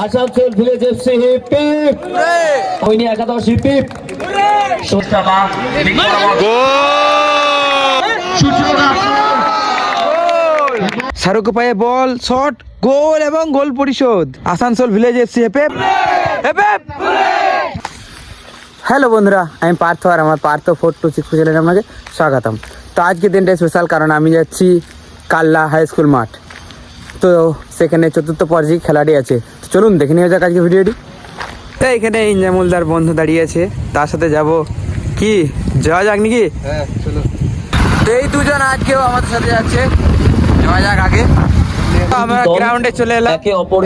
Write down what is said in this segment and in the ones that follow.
Asansol village FC hip hip, Saini একাদশ hip hip. Shahrukh পায়ে বল, shot, গোল এবং গোল পরিশোধ। Asansol village FC hip hip hip hip. Hello বন্ধুরা, আমি পার্থ আর আমার পার্থ 426 চ্যানেলে আপনাকে স্বাগতম। তো আজকে দিনটা স্পেশাল, কারণ আমি যাচ্ছি কাল্লা হাই স্কুল মাঠ। তো সেখানে চতুর্থ পর্যায়ে খেলাটি আছে। তো চলুন দেখে নিয়ে যাক আজকে ভিডিওটি। তো এখানে ইনজামুলদার বন্ধু দাঁড়িয়ে আছে, তার সাথে যাব কি যাওয়া যাক নাকি? হ্যাঁ চলো। তো এই দুজন আজকেও আমাদের সাথে যাচ্ছে, যাওয়া যাক আগে। আমরা গ্রাউন্ডে চলে এলাম।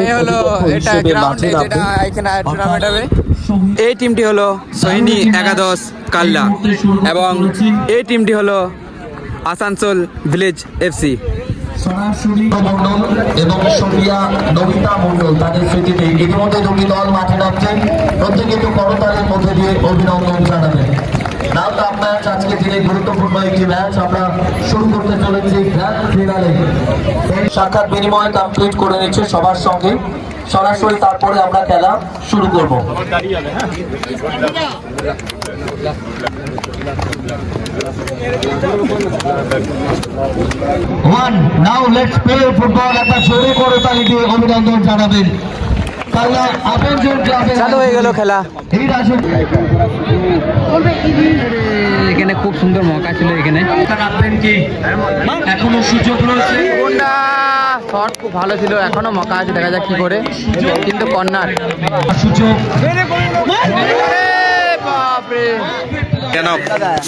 এই হলো এটা গ্রাউন্ডে, যেটা এখানে টুর্নামেন্ট হবে। এই টিমটি হলো সৈনী একাদশ কাল্লা এবং এই টিমটি হলো আসানসোল ভিলেজ এফসি। সরাসরি মন্ডল এবং সোনিয়া নবিতা মন্ডল তাদের স্মৃতিতে ইতিমধ্যে দুটি দল মাঠে নামছেন। প্রত্যেকে একটু করতালের মধ্যে দিয়ে অভিনন্দন জানাবেন। নাও তো আপনার আজকে দিনে গুরুত্বপূর্ণ একটি ম্যাচ আমরা শুরু করতে চলেছি গ্র্যান্ড ফিনালে। সাক্ষাৎ বিনিময় কমপ্লিট করে নিচ্ছে সবার সঙ্গে, সরাসরি তারপরে আমরা খেলা শুরু করব। Now let's play football. একটা জোরে করে তালি দিয়ে অভিনন্দন জানাবেন। কাল্লা আপনজন ক্লাবে চালু হয়ে গেল খেলা। এই রাজক এখানে খুব সুন্দর মৌকা ছিল। এখানে রাখবেন কি এখনো সুযোগ রয়েছে। শট খুব ভালো ছিল, এখনো মৌকা আছে, দেখা যাক কি করে। কিন্তু কর্নার সুযোগ বাপরে কেন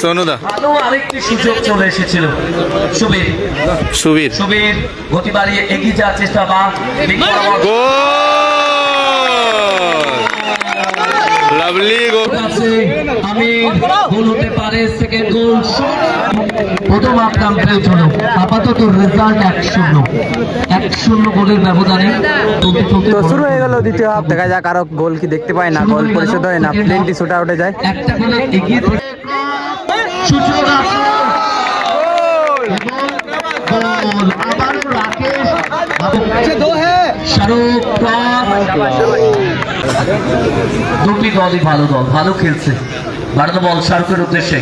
সোনুদা ভালো আরেকটি সুযোগ চলে এসেছিল। সুবীর সুবীর গতি বাড়িয়ে এগিয়ে যাওয়ার চেষ্টা বা লাভলি গোল। আমি গোল হতে পারে, সেকেন্ড গোল। প্রথম হাফ কমপ্লিট হলো, আপাতত রেজাল্ট 1-0 গোলের ব্যবধানে। তো শুরু হয়ে গেল দ্বিতীয় হাফ। দেখা যাক আরো গোল কি দেখতে পাই না, গোল পরিশোধ হয় না, প্লেনটি শুট আউটে যায়। একটা গোলে এগিয়ে সুযোগ আছে। আবারও রাকেশ শাহরুখ। দুটি দলই ভালো খেলছে। ভারত বল শাহরুখের উদ্দেশ্যে।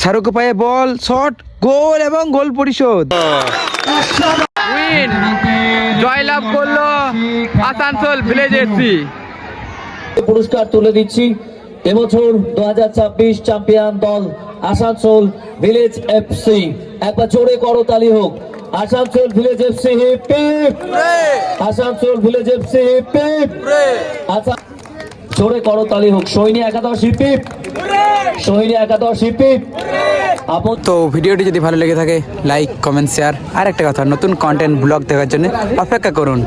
শাহরুখ পায়ে বল, শট, গোল এবং গোল পরিশোধ। উইন, জয়লাভ করলো আসানসোল ভিলেজ এফসি। পুরস্কার তুলে দিচ্ছি এবছর 2026 চ্যাম্পিয়ন দল আসানসোল ভিলেজ এফসি। একবার জোরে করতালি হোক। Asansol village FC hip hip, Asansol village FC hip hip. জোরে করতালি হোক। সৈনী একাদশ হিপ হিপ, সৈনী একাদশ হিপ হিপ। তো ভিডিওটি যদি ভালো লেগে থাকে লাইক, কমেন্ট, শেয়ার। আর একটা কথা, নতুন কন্টেন্ট ব্লগ দেখার জন্য অপেক্ষা করুন।